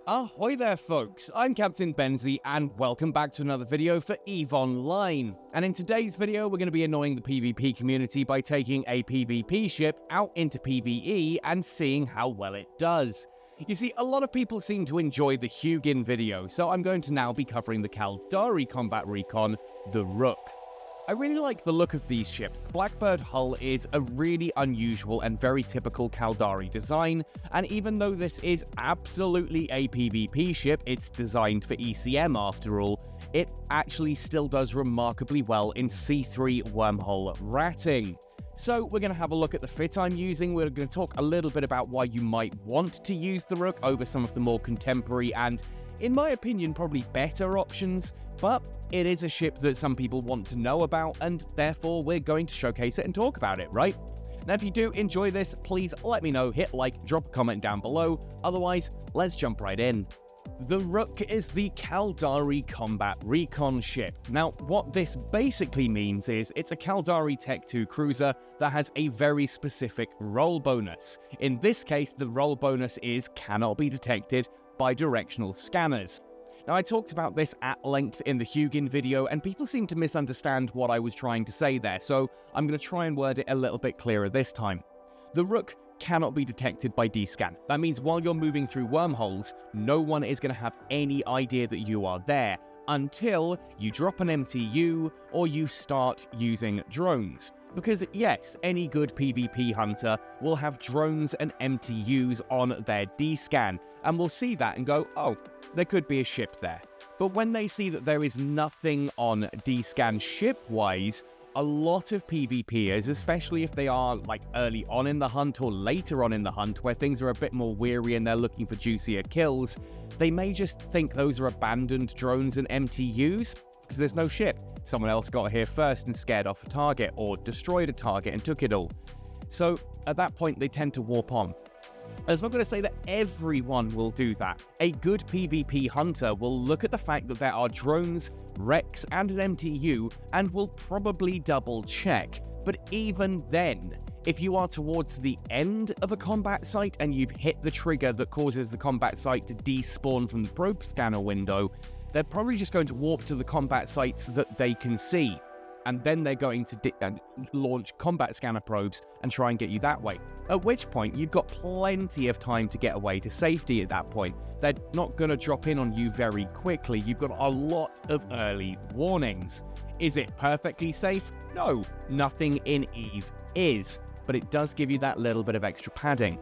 Ahoy there folks, I'm Captain Benzie and welcome back to another video for EVE Online. And in today's video we're going to be annoying the PvP community by taking a PvP ship out into PvE and seeing how well it does. You see, a lot of people seem to enjoy the Hugin video, so I'm going to now be covering the Caldari combat recon, the Rook. I really like the look of these ships. The Blackbird hull is a really unusual and very typical Caldari design, and even though this is absolutely a PvP ship, it's designed for ECM after all, it actually still does remarkably well in C3 wormhole ratting. So we're going to have a look at the fit I'm using. We're going to talk a little bit about why you might want to use the Rook over some of the more contemporary and, in my opinion, probably better options, but it is a ship that some people want to know about, and therefore we're going to showcase it and talk about it, right? Now, if you do enjoy this, please let me know, hit like, drop a comment down below. Otherwise, let's jump right in. The Rook is the Caldari combat recon ship. Now, what this basically means is it's a Caldari Tech 2 cruiser that has a very specific roll bonus. In this case, the roll bonus is cannot be detected by directional scanners. Now, I talked about this at length in the Hugin video, and people seem to misunderstand what I was trying to say there, so I'm going to try and word it a little bit clearer this time. The Rook cannot be detected by D-scan. That means while you're moving through wormholes, no one is going to have any idea that you are there until you drop an MTU or you start using drones. Because yes, any good PvP hunter will have drones and MTUs on their D-scan, and will see that and go, oh, there could be a ship there. But when they see that there is nothing on D-scan ship-wise, a lot of PvPers, especially if they are like early on in the hunt or later on in the hunt where things are a bit more weary and they're looking for juicier kills, they may just think those are abandoned drones and MTUs because there's no ship. Someone else got here first and scared off a target or destroyed a target and took it all. So at that point they tend to warp on. It's not going to say that everyone will do that. A good PvP hunter will look at the fact that there are drones, wrecks, and an MTU, and will probably double check. But even then, if you are towards the end of a combat site and you've hit the trigger that causes the combat site to despawn from the probe scanner window, they're probably just going to warp to the combat sites that they can see. And then they're going to launch combat scanner probes and try and get you that way. At which point, you've got plenty of time to get away to safety at that point. They're not going to drop in on you very quickly. You've got a lot of early warnings. Is it perfectly safe? No, nothing in EVE is. But it does give you that little bit of extra padding.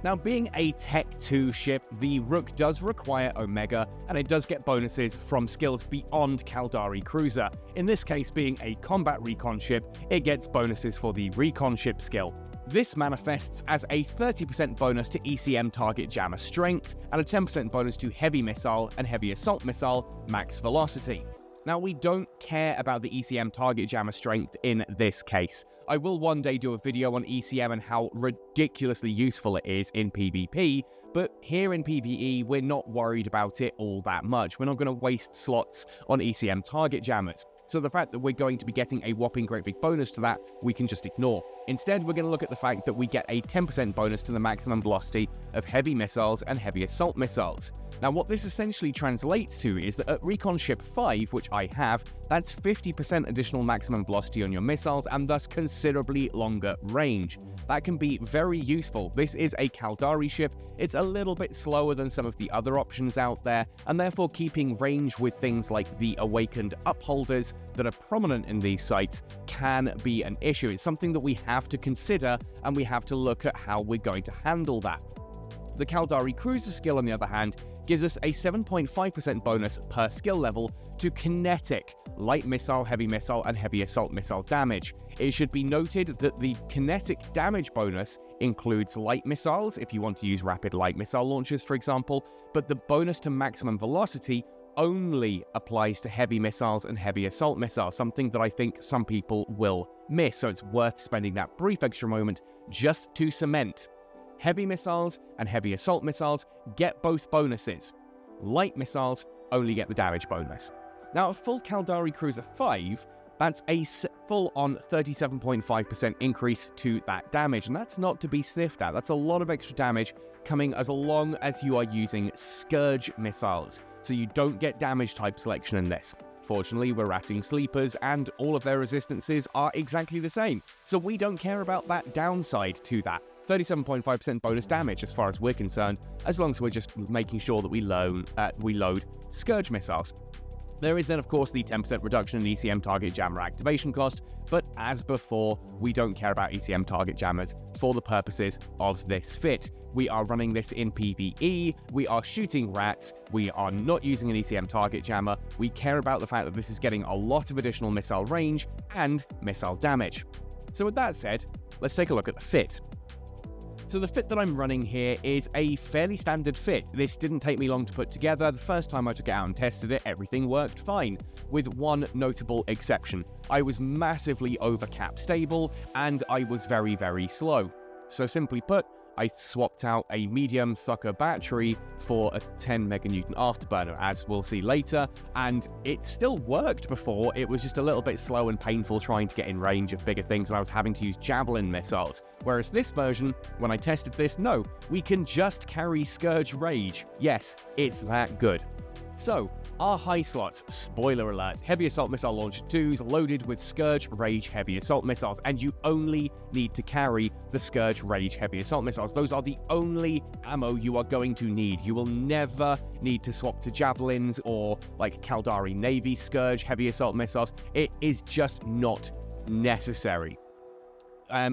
Now, being a Tech 2 ship, the Rook does require Omega, and it does get bonuses from skills beyond Caldari Cruiser. In this case, being a combat recon ship, it gets bonuses for the recon ship skill. This manifests as a 30% bonus to ECM target jammer strength, and a 10% bonus to heavy missile and heavy assault missile max velocity. Now, we don't care about the ECM target jammer strength in this case. I will one day do a video on ECM and how ridiculously useful it is in PvP, but here in PvE, we're not worried about it all that much. We're not going to waste slots on ECM target jammers. So the fact that we're going to be getting a whopping great big bonus to that, we can just ignore. Instead, we're going to look at the fact that we get a 10% bonus to the maximum velocity of heavy missiles and heavy assault missiles. Now, what this essentially translates to is that at Recon Ship 5, which I have, that's 50% additional maximum velocity on your missiles and thus considerably longer range. That can be very useful. This is a Caldari ship. It's a little bit slower than some of the other options out there, and therefore keeping range with things like the Awakened Upholders that are prominent in these sites can be an issue. It's something that we have to consider, and we have to look at how we're going to handle that. The Caldari Cruiser skill, on the other hand, gives us a 7.5% bonus per skill level to kinetic, light missile, heavy missile, and heavy assault missile damage. It should be noted that the kinetic damage bonus includes light missiles, if you want to use rapid light missile launchers, for example, but the bonus to maximum velocity only applies to heavy missiles and heavy assault missiles, something that I think some people will miss, so it's worth spending that brief extra moment just to cement. Heavy missiles and heavy assault missiles get both bonuses. Light missiles only get the damage bonus. Now, at full Caldari Cruiser 5, that's a full-on 37.5% increase to that damage, and that's not to be sniffed at. That's a lot of extra damage coming as long as you are using Scourge missiles, so you don't get damage type selection in this. Fortunately, we're ratting sleepers, and all of their resistances are exactly the same, so we don't care about that downside to that. 37.5% bonus damage as far as we're concerned, as long as we're just making sure that we load Scourge missiles. There is then, of course, the 10% reduction in ECM target jammer activation cost, but as before, we don't care about ECM target jammers for the purposes of this fit. We are running this in PvE, we are shooting rats, we are not using an ECM target jammer, we care about the fact that this is getting a lot of additional missile range and missile damage. So with that said, let's take a look at the fit. So the fit that I'm running here is a fairly standard fit. This didn't take me long to put together. The first time I took it out and tested it, everything worked fine, with one notable exception. I was massively over cap stable, and I was very, very slow. So simply put, I swapped out a medium Thukker battery for a 10 meganewton Afterburner, as we'll see later, and it still worked before. It was just a little bit slow and painful trying to get in range of bigger things, and I was having to use Javelin missiles. Whereas this version, when I tested this, no, we can just carry Scourge Rage. Yes, it's that good. So, our high slots, spoiler alert, Heavy Assault Missile Launcher 2s loaded with Scourge Rage Heavy Assault Missiles, and you only need to carry the Scourge Rage Heavy Assault Missiles. Those are the only ammo you are going to need. You will never need to swap to Javelins or like Caldari Navy Scourge Heavy Assault Missiles. It is just not necessary.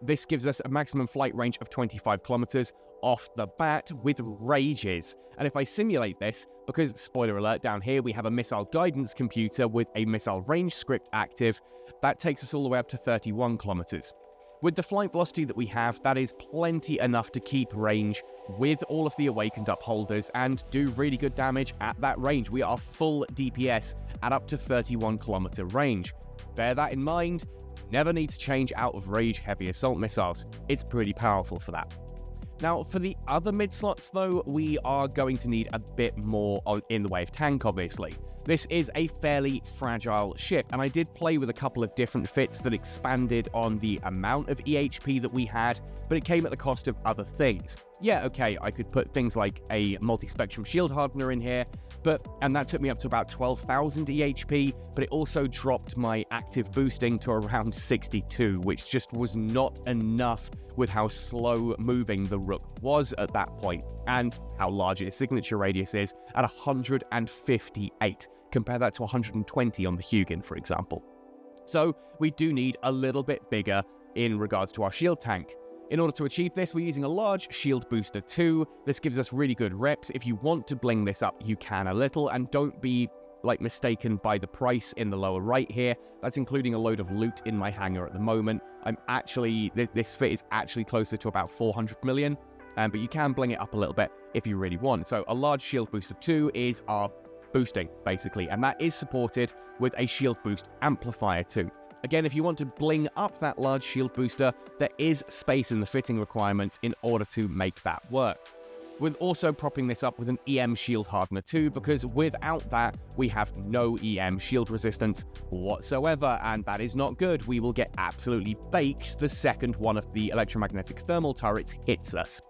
This gives us a maximum flight range of 25 kilometers off the bat with rages. And if I simulate this, because spoiler alert, down here we have a missile guidance computer with a missile range script active, that takes us all the way up to 31 kilometers. With the flight velocity that we have, that is plenty enough to keep range with all of the awakened upholders and do really good damage at that range. We are full DPS at up to 31 kilometer range. Bear that in mind. Never need to change out of Rage Heavy Assault Missiles. It's pretty powerful for that. Now, for the other mid-slots, though, we are going to need a bit more in the way of tank, obviously. This is a fairly fragile ship, and I did play with a couple of different fits that expanded on the amount of EHP that we had, but it came at the cost of other things. Yeah, okay, I could put things like a multi-spectrum Shield Hardener in here, and that took me up to about 12,000 EHP, but it also dropped my active boosting to around 62, which just was not enough with how slow moving the Rook was at that point, and how large its signature radius is at 158. Compare that to 120 on the Hugin, for example. So we do need a little bit bigger in regards to our shield tank. In order to achieve this, we're using a large Shield Booster 2. This gives us really good reps. If you want to bling this up, you can a little, and don't be mistaken by the price in the lower right here. That's including a load of loot in my hangar at the moment. This fit is actually closer to about 400 million, but you can bling it up a little bit if you really want. So a large Shield Booster 2 is our boosting, basically, and that is supported with a Shield Boost Amplifier too. Again, if you want to bling up that large shield booster, there is space in the fitting requirements in order to make that work. We're also propping this up with an EM Shield Hardener II, because without that, we have no EM shield resistance whatsoever, and that is not good. We will get absolutely baked the second one of the electromagnetic thermal turrets hits us.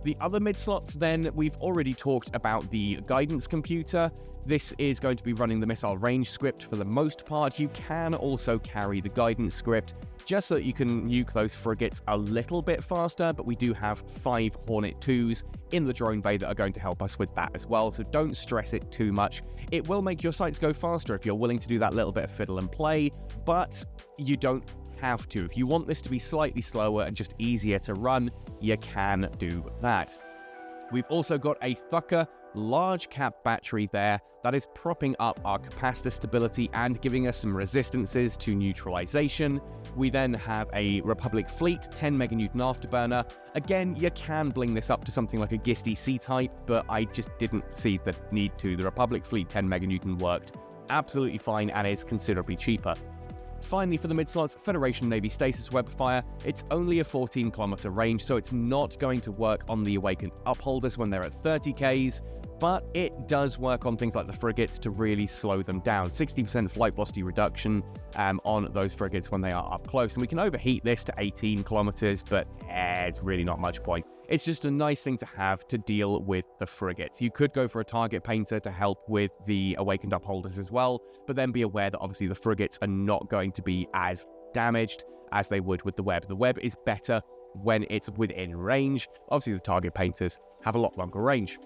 The other mid-slots then, we've already talked about the guidance computer. This is going to be running the missile range script for the most part. You can also carry the guidance script just so that you can nuke those frigates a little bit faster, but we do have 5 Hornet IIs in the drone bay that are going to help us with that as well, so don't stress it too much. It will make your sights go faster if you're willing to do that little bit of fiddle and play, but you don't have to. If you want this to be slightly slower and just easier to run, you can do that. We've also got a Thukker large cap battery there that is propping up our capacitor stability and giving us some resistances to neutralization. We then have a Republic Fleet 10 meganewton Afterburner. Again, you can bling this up to something like a Gisty C-type, but I just didn't see the need to. The Republic Fleet 10 meganewton worked absolutely fine and is considerably cheaper. Finally, for the mid-slots, Federation Navy Stasis Webifier. It's only a 14 kilometer range, so it's not going to work on the awakened upholders when they're at 30 Ks, but it does work on things like the frigates to really slow them down. 60% flight velocity reduction on those frigates when they are up close. And we can overheat this to 18 kilometers, but it's really not much point. It's just a nice thing to have to deal with the frigates. You could go for a target painter to help with the awakened upholders as well, but then be aware that obviously the frigates are not going to be as damaged as they would with the web. The web is better when it's within range. Obviously the target painters have a lot longer range.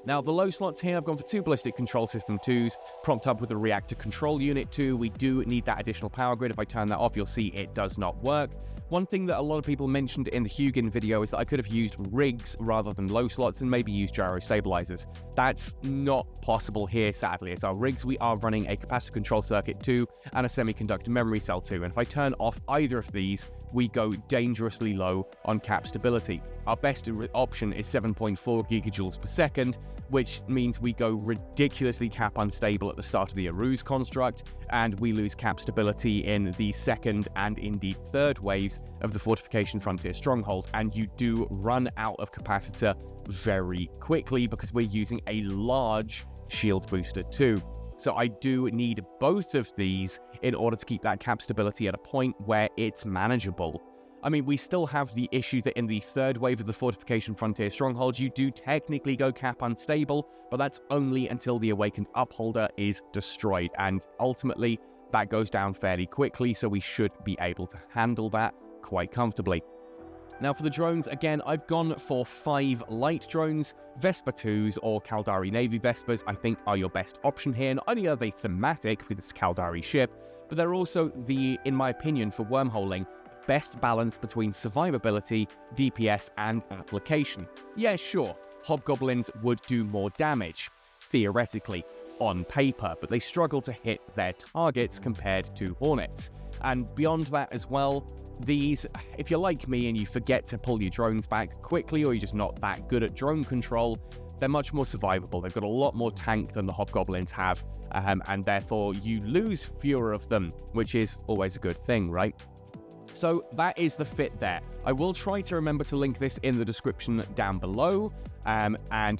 Now, the low slots here, I've gone for 2 Ballistic Control System 2s, propped up with a Reactor Control Unit 2. We do need that additional power grid. If I turn that off, you'll see it does not work. One thing that a lot of people mentioned in the Hugin video is that I could have used rigs rather than low slots and maybe used gyro stabilizers. That's not possible here, sadly. As our rigs, we are running a Capacitor Control Circuit 2 and a Semiconductor Memory Cell 2. And if I turn off either of these, we go dangerously low on cap stability. Our best option is 7.4 gigajoules per second, which means we go ridiculously cap unstable at the start of the Aruse construct, and we lose cap stability in the second and indeed third waves of the Fortification Frontier Stronghold, and you do run out of capacitor very quickly because we're using a large shield booster too. So I do need both of these in order to keep that cap stability at a point where it's manageable. I mean, we still have the issue that in the third wave of the Fortification Frontier Strongholds, you do technically go cap unstable, but that's only until the Awakened Upholder is destroyed, and ultimately that goes down fairly quickly, so we should be able to handle that quite comfortably. Now for the drones, again, I've gone for 5 light drones. Vespa 2s or Caldari Navy Vespas, I think, are your best option here. Not only are they thematic with this Caldari ship, but they're also the, in my opinion, for wormholing, best balance between survivability, DPS, and application. Yeah, sure, Hobgoblins would do more damage, theoretically, on paper, but they struggle to hit their targets compared to Hornets. And beyond that as well, these, if you're like me and you forget to pull your drones back quickly, or you're just not that good at drone control, they're much more survivable. They've got a lot more tank than the Hobgoblins have, and therefore you lose fewer of them, which is always a good thing, right? So that is the fit there. I will try to remember to link this in the description down below, and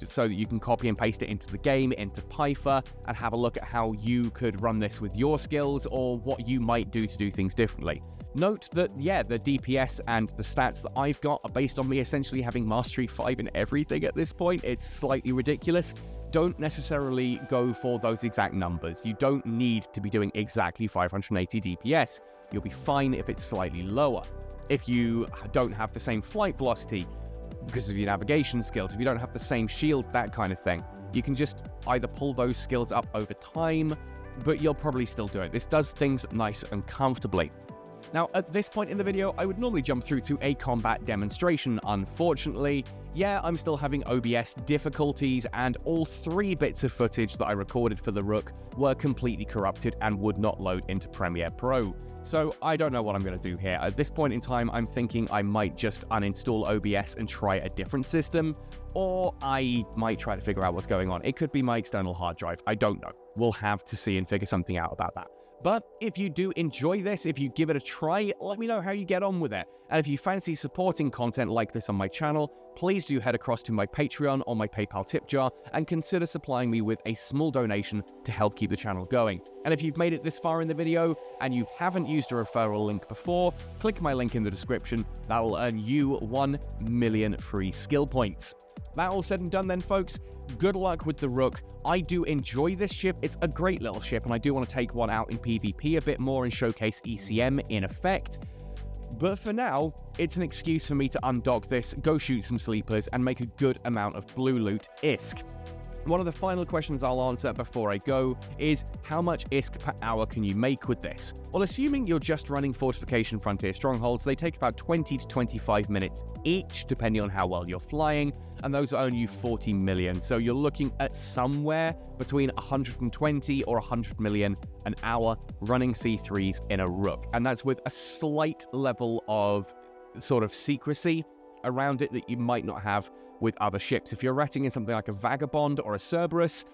so that you can copy and paste it into the game, into Python, and have a look at how you could run this with your skills or what you might do to do things differently. Note that, yeah, the DPS and the stats that I've got are based on me essentially having Mastery 5 in everything at this point. It's slightly ridiculous. Don't necessarily go for those exact numbers. You don't need to be doing exactly 580 DPS. You'll be fine if it's slightly lower. If you don't have the same flight velocity because of your navigation skills, if you don't have the same shield, that kind of thing, you can just either pull those skills up over time, but you'll probably still do it. This does things nice and comfortably. Now, at this point in the video, I would normally jump through to a combat demonstration. Unfortunately, yeah, I'm still having OBS difficulties, and all 3 bits of footage that I recorded for the Rook were completely corrupted and would not load into Premiere Pro. So I don't know what I'm going to do here. At this point in time, I'm thinking I might just uninstall OBS and try a different system, or I might try to figure out what's going on. It could be my external hard drive. I don't know. We'll have to see and figure something out about that. But if you do enjoy this, if you give it a try, let me know how you get on with it. And if you fancy supporting content like this on my channel, please do head across to my Patreon or my PayPal tip jar and consider supplying me with a small donation to help keep the channel going. And if you've made it this far in the video and you haven't used a referral link before, click my link in the description. That will earn you 1 million free skill points. That all said and done then, folks, good luck with the Rook. I do enjoy this ship. It's a great little ship, and I do want to take one out in PvP a bit more and showcase ECM in effect. But for now, it's an excuse for me to undock this, go shoot some sleepers, and make a good amount of blue loot ISK. One of the final questions I'll answer before I go is, how much ISK per hour can you make with this? Well, assuming you're just running Fortification Frontier Strongholds, they take about 20 to 25 minutes each, depending on how well you're flying, and those earn you 40 million. So you're looking at somewhere between 120 or 100 million an hour running C3s in a Rook. And that's with a slight level of sort of secrecy around it that you might not have with other ships. If you're ratting in something like a Vagabond or a Cerberus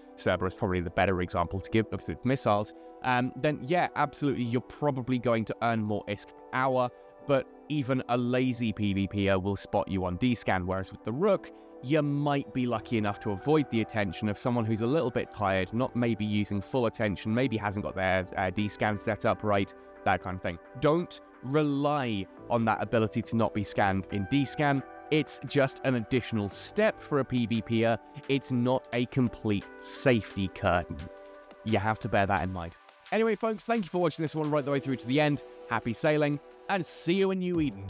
probably the better example to give because it's missiles, then yeah, absolutely, you're probably going to earn more ISK per hour, but even a lazy PvPer will spot you on D-scan, whereas with the Rook, you might be lucky enough to avoid the attention of someone who's a little bit tired, not maybe using full attention, maybe hasn't got their D-scan set up right, that kind of thing. Don't rely on that ability to not be scanned in D-scan. It's just an additional step for a PvPer. It's not a complete safety curtain. You have to bear that in mind. Anyway, folks, thank you for watching this one right the way through to the end. Happy sailing, and see you in New Eden.